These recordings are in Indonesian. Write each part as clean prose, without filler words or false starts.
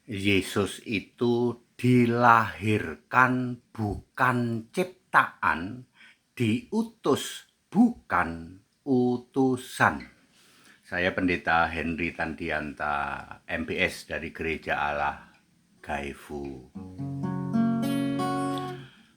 Yesus itu dilahirkan bukan ciptaan, diutus bukan utusan. Saya Pendeta Henry Tandianta, MPS dari Gereja Allah Gaifu.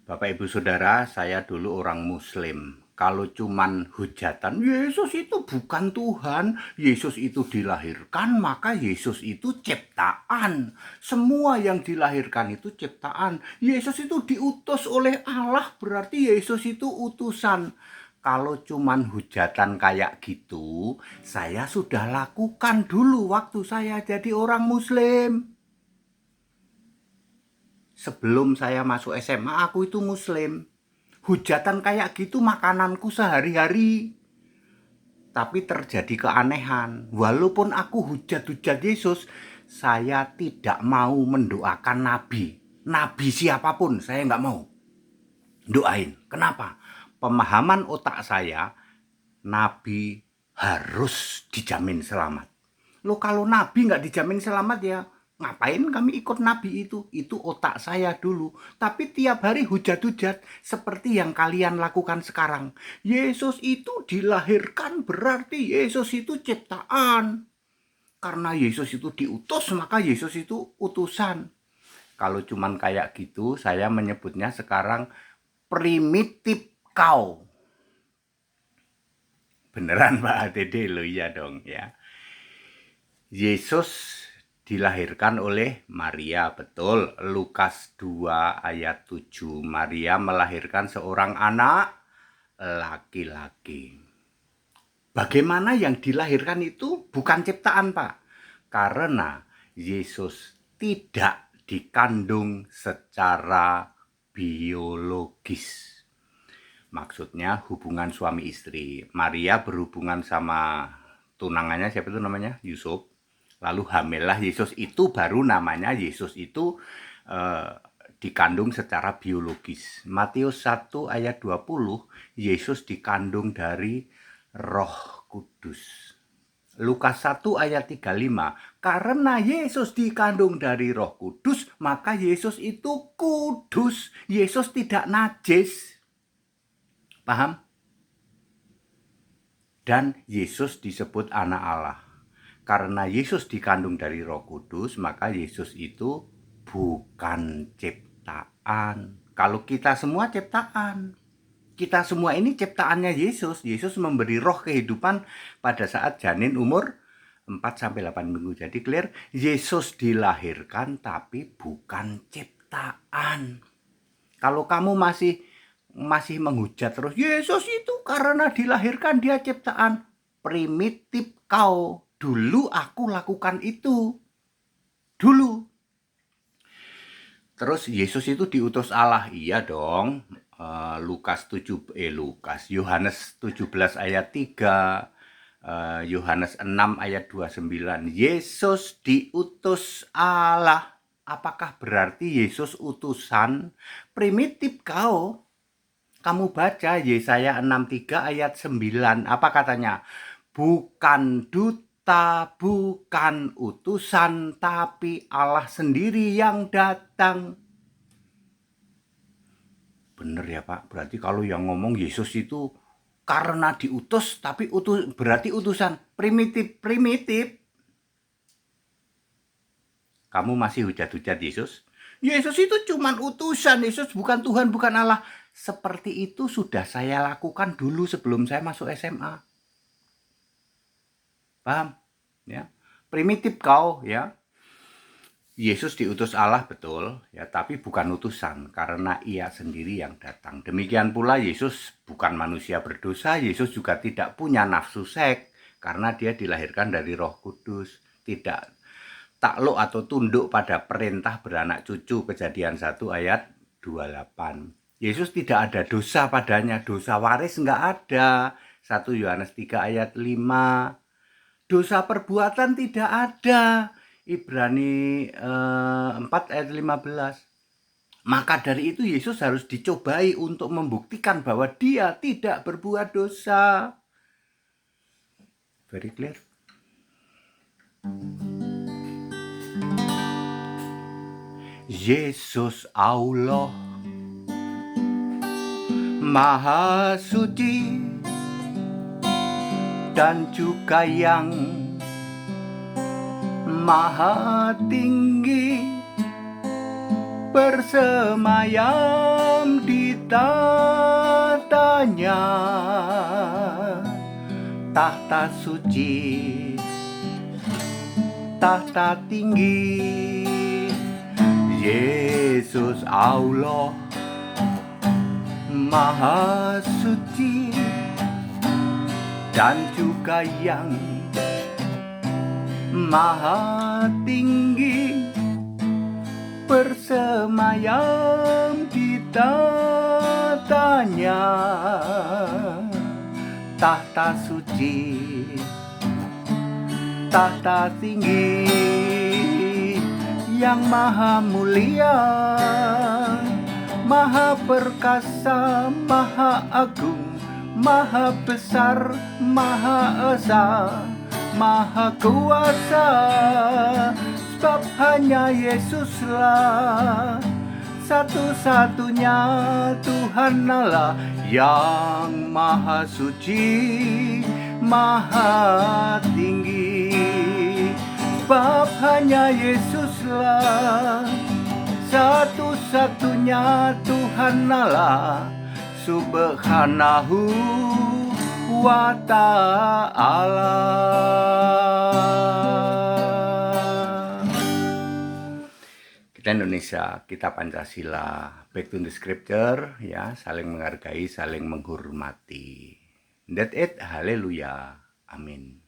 Bapak Ibu Saudara, saya dulu orang Muslim. Kalau cuman hujatan, Yesus itu bukan Tuhan, Yesus itu dilahirkan, maka Yesus itu ciptaan. Semua yang dilahirkan itu ciptaan. Yesus itu diutus oleh Allah, berarti Yesus itu utusan. Kalau cuman hujatan kayak gitu, saya sudah lakukan dulu waktu saya jadi orang Muslim. Sebelum saya masuk SMA, aku itu Muslim. Hujatan kayak gitu makananku sehari-hari. Tapi terjadi keanehan. Walaupun aku hujat-hujat Yesus, saya tidak mau mendoakan nabi. Nabi siapapun, saya nggak mau doain. Kenapa? Pemahaman otak saya, nabi harus dijamin selamat. Loh, kalau nabi nggak dijamin selamat ya ngapain kami ikut nabi itu? Itu otak saya dulu. Tapi tiap hari hujat-hujat seperti yang kalian lakukan sekarang. Yesus itu dilahirkan berarti Yesus itu ciptaan. Karena Yesus itu diutus maka Yesus itu utusan. Kalau cuman kayak gitu saya menyebutnya sekarang primitif kau. Beneran Pak Dede lo, iya dong ya. Yesus dilahirkan oleh Maria, betul. Lukas 2 ayat 7. Maria melahirkan seorang anak laki-laki. Bagaimana yang dilahirkan itu bukan ciptaan, Pak. Karena Yesus tidak dikandung secara biologis. Maksudnya hubungan suami istri. Maria berhubungan sama tunangannya, siapa itu namanya? Yusuf. Lalu hamillah Yesus, itu baru namanya Yesus itu dikandung secara biologis. Matius 1 ayat 20, Yesus dikandung dari Roh Kudus. Lukas 1 ayat 35, karena Yesus dikandung dari Roh Kudus, maka Yesus itu kudus. Yesus tidak najis. Paham? Dan Yesus disebut anak Allah. Karena Yesus dikandung dari Roh Kudus, maka Yesus itu bukan ciptaan. Kalau kita semua ciptaan. Kita semua ini ciptaannya Yesus. Yesus memberi roh kehidupan pada saat janin umur 4-8 minggu. Jadi clear, Yesus dilahirkan tapi bukan ciptaan. Kalau kamu masih menghujat terus, Yesus itu karena dilahirkan dia ciptaan. Primitif kau. Dulu aku lakukan itu. Dulu. Terus Yesus itu diutus Allah. Iya dong. Yohanes 17 ayat 3. Yohanes 6 ayat 29. Yesus diutus Allah. Apakah berarti Yesus utusan? Primitif kau. Kamu baca Yesaya 63 ayat 9. Apa katanya? Bukan duta, bukan utusan, tapi Allah sendiri yang datang. Bener ya Pak, berarti kalau yang ngomong Yesus itu karena diutus, tapi berarti utusan. Primitif. Kamu masih hujat-hujat Yesus? Yesus itu cuma utusan, Yesus bukan Tuhan, bukan Allah. Seperti itu sudah saya lakukan dulu sebelum saya masuk SMA. Paham? Ya. Primitif kau, ya. Yesus diutus Allah betul, ya, tapi bukan utusan karena ia sendiri yang datang. Demikian pula Yesus bukan manusia berdosa, Yesus juga tidak punya nafsu seks karena dia dilahirkan dari Roh Kudus, tidak takluk atau tunduk pada perintah beranak cucu, Kejadian 1 ayat 28. Yesus tidak ada dosa padanya, dosa waris enggak ada. 1 Yohanes 3 ayat 5. Dosa perbuatan tidak ada. Ibrani 4 ayat 15. Maka dari itu Yesus harus dicobai untuk membuktikan bahwa dia tidak berbuat dosa. Very clear. Yesus Allah Maha Suci dan juga yang Maha Tinggi, bersemayam di tatanya, tahta suci, tahta tinggi. Yesus Allah Maha Suci dan juga yang Maha Tinggi, bersemayam di tatanya, tahta suci, tahta tinggi, yang maha mulia, maha perkasa, maha agung, maha besar, maha esa, maha kuasa. Sebab hanya Yesuslah satu-satunya Tuhan Allah yang maha suci, maha tinggi. Sebab hanya Yesuslah satu-satunya Tuhan Allah Subhanahu wa ta'ala. Kita Indonesia, kita Pancasila, back to the scripture, ya, saling menghargai, saling menghormati. That's it, haleluya, amin.